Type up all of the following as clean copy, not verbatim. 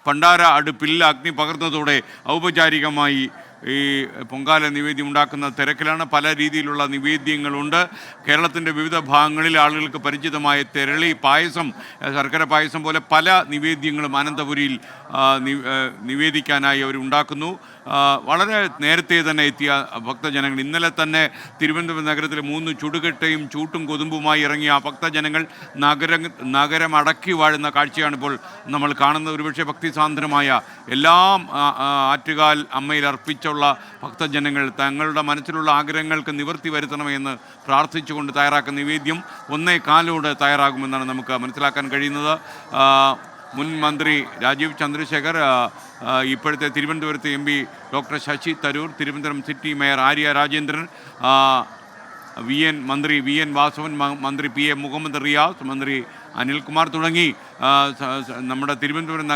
ഭണ്ഡാര അടുപ്പിൽ അഗ്നി പകർന്നതോടെ ഔപചാരികമായി ഈ പൊങ്കാല നിവേദ്യം ഉണ്ടാക്കുന്ന തിരക്കിലാണ്. പല രീതിയിലുള്ള നിവേദ്യങ്ങളുണ്ട്. കേരളത്തിൻ്റെ വിവിധ ഭാഗങ്ങളിൽ ആളുകൾക്ക് പരിചിതമായ തെരളി പായസം, ശർക്കര പായസം പോലെ പല നിവേദ്യങ്ങളും അനന്തപുരിയിൽ നിവേദിക്കാനായി അവർ ഉണ്ടാക്കുന്നു. വളരെ നേരത്തെ തന്നെ എത്തിയ ഭക്തജനങ്ങൾ, ഇന്നലെ തന്നെ തിരുവനന്തപുരം നഗരത്തിലെ 3 ചുടുകെട്ടയും ചൂട്ടും കൊതുമ്പുമായി ഇറങ്ങിയ ഭക്തജനങ്ങൾ നഗരം അടക്കി വാഴുന്ന കാഴ്ചയാണിപ്പോൾ നമ്മൾ കാണുന്നത്. ഒരുപക്ഷെ ഭക്തിസാന്ദ്രമായ എല്ലാം ആറ്റുകാൽ അമ്മയിൽ അർപ്പിച്ചുള്ള ഭക്തജനങ്ങൾ തങ്ങളുടെ മനസ്സിലുള്ള ആഗ്രഹങ്ങൾക്ക് നിവൃത്തി വരുത്തണമെന്ന് പ്രാർത്ഥിച്ചുകൊണ്ട് തയ്യാറാക്കുന്ന നിവേദ്യം 1:15 തയ്യാറാകുമെന്നാണ് നമുക്ക് മനസ്സിലാക്കാൻ കഴിയുന്നത്. മുൻ മന്ത്രി രാജീവ് ചന്ദ്രശേഖർ, ഇപ്പോഴത്തെ തിരുവനന്തപുരത്തെ MP doctor Shashi Tharoor, Thiruvananthapuram city mayor Arya Rajendran, മന്ത്രി VN വാസവൻ, മന്ത്രി PA മുഹമ്മദ് റിയാസ്, മന്ത്രി അനിൽകുമാർ തുടങ്ങി നമ്മുടെ തിരുവനന്തപുരം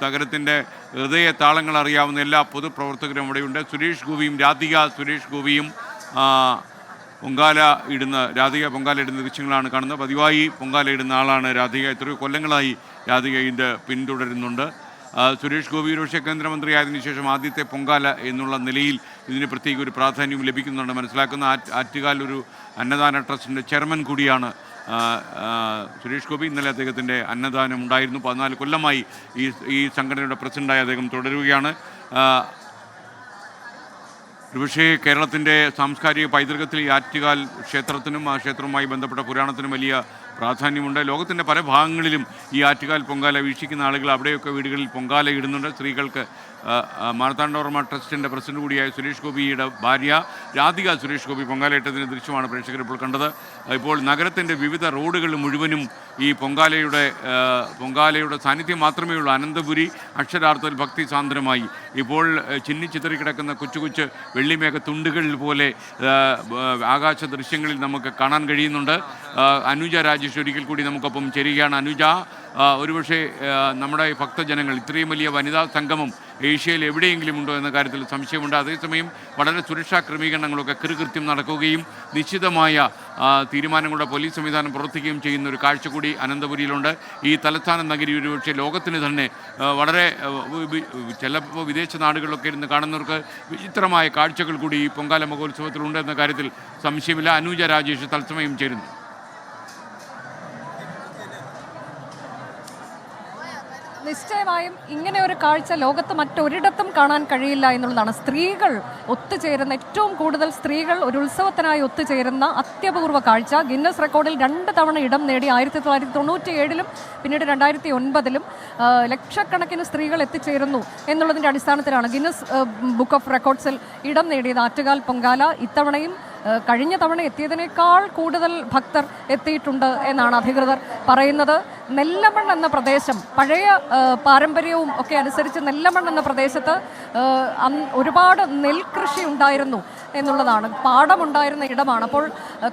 നഗരത്തിൻ്റെ ഹൃദയ താളങ്ങൾ അറിയാവുന്ന എല്ലാ പൊതുപ്രവർത്തകരും അവിടെയുണ്ട്. സുരേഷ് ഗോപിയും രാധിക പൊങ്കാല ഇടുന്ന ദൃശ്യങ്ങളാണ് കാണുന്നത്. പതിവായി പൊങ്കാല ഇടുന്ന ആളാണ് രാധിക. എത്രയോ കൊല്ലങ്ങളായി രാധിക ഇത് പിന്തുടരുന്നുണ്ട്. സുരേഷ് ഗോപി ഒരുപക്ഷെ കേന്ദ്രമന്ത്രിയായതിനു ശേഷം ആദ്യത്തെ പൊങ്കാല എന്നുള്ള നിലയിൽ ഇതിന് പ്രത്യേക ഒരു പ്രാധാന്യം ലഭിക്കുന്നുണ്ട് മനസ്സിലാക്കുന്ന. ആറ്റുകാൽ ഒരു അന്നദാന ട്രസ്റ്റിൻ്റെ ചെയർമാൻ കൂടിയാണ് സുരേഷ് ഗോപി. ഇന്നലെ അദ്ദേഹത്തിൻ്റെ അന്നദാനം ഉണ്ടായിരുന്നു. 14 കൊല്ലമായി ഈ സംഘടനയുടെ പ്രസിഡൻ്റായി അദ്ദേഹം തുടരുകയാണ്. ഒരുപക്ഷേ കേരളത്തിൻ്റെ സാംസ്കാരിക പൈതൃകത്തിൽ ഈ ആറ്റുകാൽ ക്ഷേത്രത്തിനും ആ ക്ഷേത്രവുമായി ബന്ധപ്പെട്ട പുരാണത്തിനും വലിയ പ്രാധാന്യമുണ്ട്. ലോകത്തിൻ്റെ പല ഭാഗങ്ങളിലും ഈ ആറ്റുകാൽ പൊങ്കാല വീക്ഷിക്കുന്ന ആളുകൾ അവിടെയൊക്കെ വീടുകളിൽ പൊങ്കാല ഇടുന്നുണ്ട്. സ്ത്രീകൾക്ക് മാർത്താണ്ഡവർമ്മ ട്രസ്റ്റിൻ്റെ പ്രസിഡന്റ് കൂടിയായ സുരേഷ് ഗോപിയുടെ ഭാര്യ രാധിക സുരേഷ് ഗോപി പൊങ്കാലയിട്ടതിൻ്റെ ദൃശ്യമാണ് പ്രേക്ഷകർ ഇപ്പോൾ കണ്ടത്. ഇപ്പോൾ നഗരത്തിൻ്റെ വിവിധ റോഡുകൾ മുഴുവനും ഈ പൊങ്കാലയുടെ സാന്നിധ്യം മാത്രമേ ഉള്ളൂ. അനന്തപുരി അക്ഷരാർത്ഥത്തിൽ ഭക്തിസാന്ദ്രമായി ഇപ്പോൾ ചിന്നിച്ചിതറിക്കിടക്കുന്ന കൊച്ചു കൊച്ചു വെള്ളിമേഘ തുണ്ടുകളിൽ പോലെ ആകാശ ദൃശ്യങ്ങളിൽ നമുക്ക് കാണാൻ കഴിയുന്നുണ്ട്. അനുജ രാജേഷ് ഒരിക്കൽ കൂടി നമുക്കൊപ്പം ചേരുകയാണ്. അനുജ, ഒരുപക്ഷെ നമ്മുടെ ഭക്തജനങ്ങൾ ഇത്രയും വലിയ വനിതാ സംഗമം ഏഷ്യയിൽ എവിടെയെങ്കിലും ഉണ്ടോ എന്ന കാര്യത്തിൽ സംശയമുണ്ട്. അതേസമയം വളരെ സുരക്ഷാ ക്രമീകരണങ്ങളൊക്കെ കൃത്യം നടക്കുകയും നിശ്ചിതമായ തീരുമാനങ്ങളുടെ പോലീസ് സംവിധാനം പ്രവർത്തിക്കുകയും ചെയ്യുന്ന ഒരു കാഴ്ച കൂടി അനന്തപുരിയിലുണ്ട്. ഈ തലസ്ഥാന നഗരി ഒരുപക്ഷെ ലോകത്തിന് തന്നെ വളരെ ചിലപ്പോൾ വിദേശ നാടുകളിലൊക്കെ ഇരുന്ന് കാണുന്നവർക്ക് വിചിത്രമായ കാഴ്ചകൾ കൂടി ഈ പൊങ്കാല മഹോത്സവത്തിലുണ്ട് എന്ന കാര്യത്തിൽ സംശയമില്ല. അനുജ രാജേഷ് തത്സമയം ചേരുന്നു. നിശ്ചയമായും ഇങ്ങനെ ഒരു കാഴ്ച ലോകത്ത് മറ്റൊരിടത്തും കാണാൻ കഴിയില്ല എന്നുള്ളതാണ്. സ്ത്രീകൾ ഒത്തുചേരുന്ന, ഏറ്റവും കൂടുതൽ സ്ത്രീകൾ ഒരു ഉത്സവത്തിനായി ഒത്തുചേരുന്ന അത്യപൂർവ കാഴ്ച. ഗിന്നസ് റെക്കോർഡിൽ 2 തവണ ഇടം നേടി. 1997 പിന്നീട് 2009 ലക്ഷക്കണക്കിന് സ്ത്രീകൾ എത്തിച്ചേരുന്നു എന്നുള്ളതിൻ്റെ അടിസ്ഥാനത്തിലാണ് ഗിന്നസ് ബുക്ക് ഓഫ് റെക്കോർഡ്സിൽ ഇടം നേടിയത് ആറ്റുകാൽ പൊങ്കാല. ഇത്തവണയും കഴിഞ്ഞ തവണ എത്തിയതിനേക്കാൾ കൂടുതൽ ഭക്തർ എത്തിയിട്ടുണ്ട് എന്നാണ് അധികൃതർ പറയുന്നത്. നെല്ലമൺ എന്ന പ്രദേശം, പഴയ പാരമ്പര്യവും ഒക്കെ അനുസരിച്ച് നെല്ലമൺ എന്ന പ്രദേശത്ത് ഒരുപാട് നെൽകൃഷി ഉണ്ടായിരുന്നു എന്നുള്ളതാണ്. പാടമുണ്ടായിരുന്ന ഇടമാണ്. അപ്പോൾ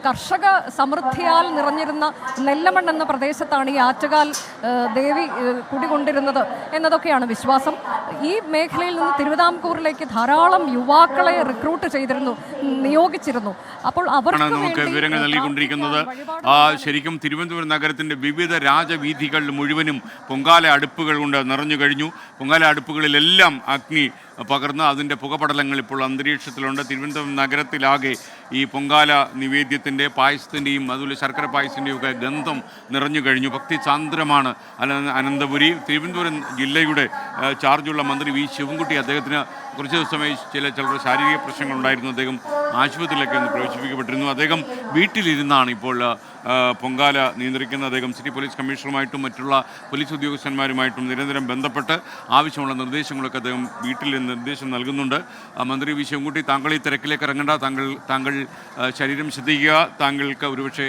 കർഷക സമൃദ്ധിയാൽ നിറഞ്ഞിരുന്ന നെല്ലമൺ എന്ന പ്രദേശത്താണ് ഈ ആറ്റുകാൽ ദേവി കുടികൊണ്ടിരുന്നത് എന്നതൊക്കെയാണ് വിശ്വാസം. ഈ മേഖലയിൽ നിന്ന് തിരുവിതാംകൂറിലേക്ക് ധാരാളം യുവാക്കളെ റിക്രൂട്ട് ചെയ്തിരുന്നു, നിയോഗിച്ചിരുന്നു. അപ്പോൾ നമുക്ക് വിവരങ്ങൾ നൽകിക്കൊണ്ടിരിക്കുന്നത് ശരിക്കും തിരുവനന്തപുരം നഗരത്തിൻ്റെ വിവിധ രാജവീഥികൾ മുഴുവനും പൊങ്കാല അടുപ്പുകൾ കൊണ്ട് നിറഞ്ഞു കഴിഞ്ഞു. പൊങ്കാല അടുപ്പുകളിലെല്ലാം അഗ്നി പകർന്ന് അതിൻ്റെ പുകപടലങ്ങൾ ഇപ്പോൾ അന്തരീക്ഷത്തിലുണ്ട്. തിരുവനന്തപുരം നഗരത്തിലാകെ ഈ പൊങ്കാല നിവേദ്യത്തിൻ്റെ പായസത്തിൻ്റെയും അതുപോലെ ശർക്കര പായസത്തിൻ്റെയും ഒക്കെ ഗന്ധം നിറഞ്ഞു കഴിഞ്ഞു. ഭക്തിസാന്ദ്രമാണ് അനന്തപുരി. തിരുവനന്തപുരം ജില്ലയുടെ ചാർജുള്ള മന്ത്രി V ശിവൻകുട്ടി, അദ്ദേഹത്തിന് കുറച്ച് ദിവസമായി ചില ശാരീരിക പ്രശ്നങ്ങളുണ്ടായിരുന്നു. അദ്ദേഹം ആശുപത്രിയിലൊക്കെ ഒന്ന് പ്രവേശിപ്പിക്കപ്പെട്ടിരുന്നു. അദ്ദേഹം വീട്ടിലിരുന്നാണ് ഇപ്പോൾ പൊങ്കാല നിയന്ത്രിക്കുന്നത്. അദ്ദേഹം സിറ്റി പോലീസ് കമ്മീഷണറുമായിട്ടും മറ്റുള്ള പോലീസ് ഉദ്യോഗസ്ഥന്മാരുമായിട്ടും നിരന്തരം ബന്ധപ്പെട്ട് ആവശ്യമുള്ള നിർദ്ദേശങ്ങളൊക്കെ അദ്ദേഹം വീട്ടിൽ നിർദ്ദേശം നൽകുന്നുണ്ട്. മന്ത്രി V ശിവൻകുട്ടി, താങ്കൾ ഈ തിരക്കിലേക്ക് ഇറങ്ങേണ്ട, താങ്കൾ ശരീരം ശ്രദ്ധിക്കുക. താങ്കൾക്ക് ഒരുപക്ഷെ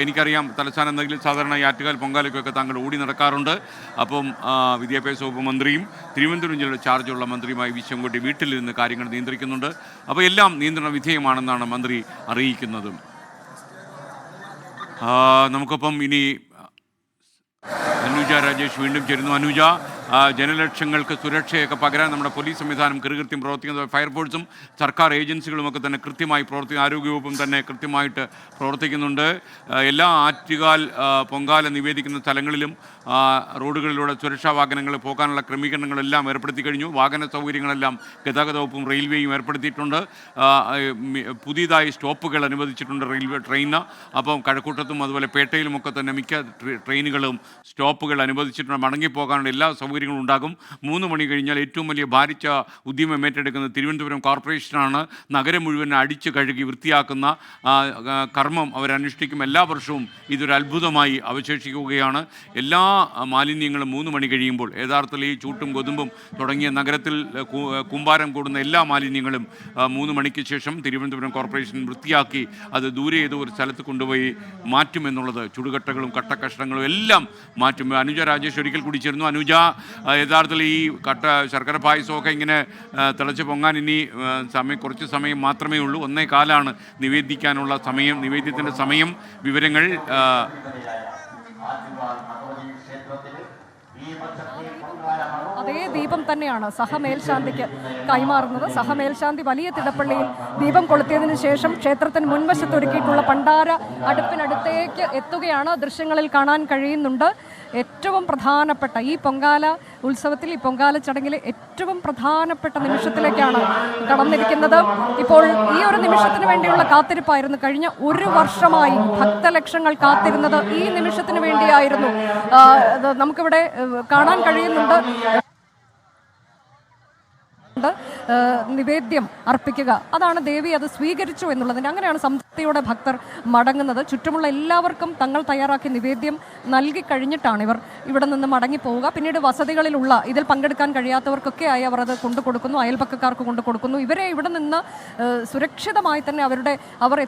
എനിക്കറിയാം തലസ്ഥാന നഗരിൽ സാധാരണ ഈ ആറ്റുകാൽ പൊങ്കാലയ്ക്കൊക്കെ താങ്കൾ ഓടി നടക്കാറുണ്ട്. അപ്പം വിദ്യാഭ്യാസ വകുപ്പ് മന്ത്രിയും തിരുവനന്തപുരം ജില്ലയുടെ ചാർജുള്ള മന്ത്രിയുമായി V ശിവൻകുട്ടി വീട്ടിലിരുന്ന് കാര്യങ്ങൾ നിയന്ത്രിക്കുന്നുണ്ട്. അപ്പോൾ എല്ലാം നിയന്ത്രണ വിധേയമാണെന്നാണ് മന്ത്രി അറിയിക്കുന്നത്. നമുക്കൊപ്പം ഇനി അനുജ രാജേഷ് വീണ്ടും ചേരുന്നു. അനുജ, ജനലക്ഷങ്ങൾക്ക് സുരക്ഷയൊക്കെ പകരാൻ നമ്മുടെ പോലീസ് സംവിധാനം കൃത്യം പ്രവർത്തിക്കുന്നത്, ഫയർഫോഴ്സും സർക്കാർ ഏജൻസികളുമൊക്കെ തന്നെ കൃത്യമായി ആരോഗ്യവകുപ്പും തന്നെ കൃത്യമായിട്ട് പ്രവർത്തിക്കുന്നുണ്ട്. എല്ലാ ആറ്റുകാൽ പൊങ്കാല നിവേദിക്കുന്ന സ്ഥലങ്ങളിലും റോഡുകളിലൂടെ സുരക്ഷാ വാഹനങ്ങൾ പോകാനുള്ള ക്രമീകരണങ്ങളെല്ലാം ഏർപ്പെടുത്തി കഴിഞ്ഞു. വാഹന സൗകര്യങ്ങളെല്ലാം ഗതാഗത വകുപ്പും റെയിൽവേയും ഏർപ്പെടുത്തിയിട്ടുണ്ട്. പുതിയതായി സ്റ്റോപ്പുകൾ അനുവദിച്ചിട്ടുണ്ട് ട്രെയിനിന്. അപ്പം കഴക്കൂട്ടത്തും അതുപോലെ പേട്ടയിലുമൊക്കെ തന്നെ മിക്ക ട്രെയിനുകളും സ്റ്റോപ്പുകൾ അനുവദിച്ചിട്ടുണ്ട്. മടങ്ങിപ്പോകാനുള്ള എല്ലാ സൗകര്യങ്ങളും ഉണ്ടാകും. 3 മണി കഴിഞ്ഞാൽ ഏറ്റവും വലിയ ഭാരിച്ച ഉദ്യമം ഏറ്റെടുക്കുന്നത് തിരുവനന്തപുരം കോർപ്പറേഷനാണ്. നഗരം മുഴുവൻ അടിച്ചു കഴുകി വൃത്തിയാക്കുന്ന കർമ്മം അവരനുഷ്ഠിക്കും. എല്ലാ വർഷവും ഇതൊരു അത്ഭുതമായി അവശേഷിക്കുകയാണ്. എല്ലാ മാലിന്യങ്ങളും 3 മണി കഴിയുമ്പോൾ യഥാർത്ഥത്തിൽ ഈ ചൂട്ടും കൊതുമ്പും തുടങ്ങിയ നഗരത്തിൽ കുമ്പാരം കൂടുന്ന എല്ലാ മാലിന്യങ്ങളും 3 മണിക്ക് ശേഷം തിരുവനന്തപുരം കോർപ്പറേഷൻ വൃത്തിയാക്കി അത് ദൂരെ ഏതോ ഒരു സ്ഥലത്ത് കൊണ്ടുപോയി മാറ്റുമെന്നുള്ളത്, ചുടുകട്ടകളും കട്ടക്കഷ്ണങ്ങളും എല്ലാം മാറ്റും. അനുജ രാജേഷ് ഒരിക്കൽ കൂടി ചേർന്നു. അനുജ, യഥാർത്ഥത്തിൽ ഈ ശർക്കര പായസമൊക്കെ ഇങ്ങനെ തിളച്ച് പൊങ്ങാൻ ഇനി കുറച്ച് സമയം മാത്രമേ ഉള്ളൂ. 1:15 നിവേദിക്കാനുള്ള സമയം, നിവേദ്യത്തിൻ്റെ സമയം. വിവരങ്ങൾ അതേ ദീപം തന്നെയാണ് സഹമേൽശാന്തിക്ക് കൈമാറുന്നത്. സഹമേൽശാന്തി വലിയ തിടപ്പള്ളിയിൽ ദീപം കൊളുത്തിയതിനു ശേഷം ക്ഷേത്രത്തിന് മുൻവശത്ത് ഒരുക്കിയിട്ടുള്ള പണ്ടാര അടുപ്പിനടുത്തേക്ക് എത്തുകയാണ്. ദൃശ്യങ്ങളിൽ കാണാൻ കഴിയുന്നുണ്ട്. ഏറ്റവും പ്രധാനപ്പെട്ട ഈ പൊങ്കാല ഉത്സവത്തിൽ, ഈ പൊങ്കാല ചടങ്ങിൽ ഏറ്റവും പ്രധാനപ്പെട്ട നിമിഷത്തിലേക്കാണ് കടന്നിരിക്കുന്നത്. ഇപ്പോൾ ഈ ഒരു നിമിഷത്തിന് വേണ്ടിയുള്ള കാത്തിരിപ്പായിരുന്നു. കഴിഞ്ഞ 1 വർഷമായി ഭക്തലക്ഷങ്ങൾ കാത്തിരുന്നത് ഈ നിമിഷത്തിന് വേണ്ടിയായിരുന്നു. നമുക്കിവിടെ കാണാൻ കഴിയുന്നുണ്ട് നിവേദ്യം അർപ്പിക്കുക. അതാണ് ദേവി അത് സ്വീകരിച്ചു എന്നുള്ളതിൻ്റെ. അങ്ങനെയാണ് സംതൃപ്തിയോടെ ഭക്തർ മടങ്ങുന്നത്. ചുറ്റുമുള്ള എല്ലാവർക്കും തങ്ങൾ തയ്യാറാക്കിയ നിവേദ്യം നൽകി കഴിഞ്ഞിട്ടാണ് ഇവർ ഇവിടെ നിന്ന് മടങ്ങിപ്പോവുക. പിന്നീട് വസതികളിലുള്ള ഇതിൽ പങ്കെടുക്കാൻ കഴിയാത്തവർക്കൊക്കെ ആയി അവർ അത് കൊണ്ടു കൊടുക്കുന്നു, അയൽപക്കക്കാർക്ക് കൊണ്ടു കൊടുക്കുന്നു. ഇവരെ ഇവിടെ നിന്ന് സുരക്ഷിതമായി തന്നെ അവർ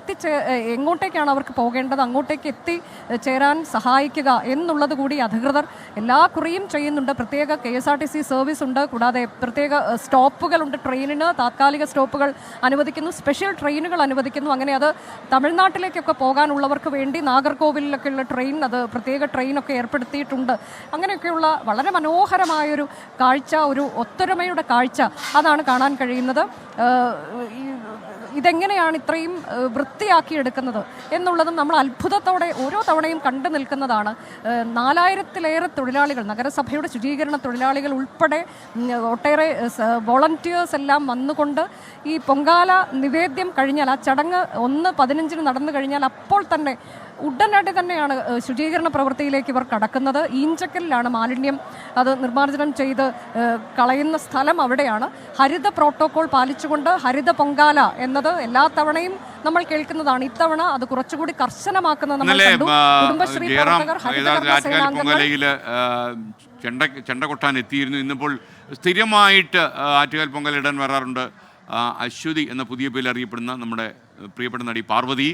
എങ്ങോട്ടേക്കാണ് അവർക്ക് പോകേണ്ടത് അങ്ങോട്ടേക്ക് എത്തിച്ചേരാൻ സഹായിക്കുക എന്നുള്ളത് കൂടി അധികൃതർ എല്ലാ കുറിയും ചെയ്യുന്നുണ്ട്. പ്രത്യേക KSRTC സർവീസ് ഉണ്ട്. കൂടാതെ പ്രത്യേക സ്റ്റോപ്പുകളുണ്ട്. ട്രെയിനിന് താത്കാലിക സ്റ്റോപ്പുകൾ അനുവദിക്കുന്നു, സ്പെഷ്യൽ ട്രെയിനുകൾ അനുവദിക്കുന്നു. അങ്ങനെ അത് തമിഴ്നാട്ടിലേക്കൊക്കെ പോകാനുള്ളവർക്ക് വേണ്ടി നാഗർകോവിലൊക്കെയുള്ള ട്രെയിൻ, അത് പ്രത്യേക ട്രെയിനൊക്കെ ഏർപ്പെടുത്തിയിട്ടുണ്ട്. അങ്ങനെയൊക്കെയുള്ള വളരെ മനോഹരമായൊരു കാഴ്ച, ഒരു ഒത്തൊരുമയുടെ കാഴ്ച അതാണ് കാണാൻ കഴിയുന്നത്. ഇതെങ്ങനെയാണ് ഇത്രയും വൃത്തിയാക്കിയെടുക്കുന്നത് എന്നുള്ളതും നമ്മൾ അത്ഭുതത്തോടെ ഓരോ തവണയും കണ്ടു നിൽക്കുന്നതാണ്. 4000-ലേറെ തൊഴിലാളികൾ, നഗരസഭയുടെ ശുചീകരണ തൊഴിലാളികൾ ഉൾപ്പെടെ ഒട്ടേറെ വോളണ്ടിയേഴ്സ് എല്ലാം വന്നുകൊണ്ട് ഈ പൊങ്കാല നിവേദ്യം കഴിഞ്ഞാൽ, ആ ചടങ്ങ് 1:15 നടന്നു കഴിഞ്ഞാൽ അപ്പോൾ തന്നെ ഉടനടി തന്നെയാണ് ശുചീകരണ പ്രവൃത്തിയിലേക്ക് ഇവർ കടക്കുന്നത്. ഈഞ്ചക്കലിലാണ് മാലിന്യം അത് നിർമ്മാർജ്ജനം ചെയ്ത് കളയുന്ന സ്ഥലം അവിടെയാണ്. ഹരിത പ്രോട്ടോകോൾ പാലിച്ചുകൊണ്ട് ഹരിത പൊങ്കാല എന്നത് എല്ലാ തവണയും നമ്മൾ കേൾക്കുന്നതാണ്. ഇത്തവണ അത് കുറച്ചുകൂടി കർശനമാക്കുന്നത് നമ്മൾ കണ്ടു. കുടുംബശ്രീ പ്രവർത്തകർ, പൊങ്കാലയിൽ ചെണ്ട കൊട്ടാൻ എത്തിയിരുന്നു. ഇന്നിപ്പോൾ സ്ഥിരമായിട്ട് ആറ്റുകാൽ പൊങ്കാല ഇടാൻ വരാറുണ്ട് അശ്വതി എന്ന പുതിയ പേരിൽ അറിയപ്പെടുന്ന നമ്മുടെ പ്രിയപ്പെട്ട നടി പാർവതി.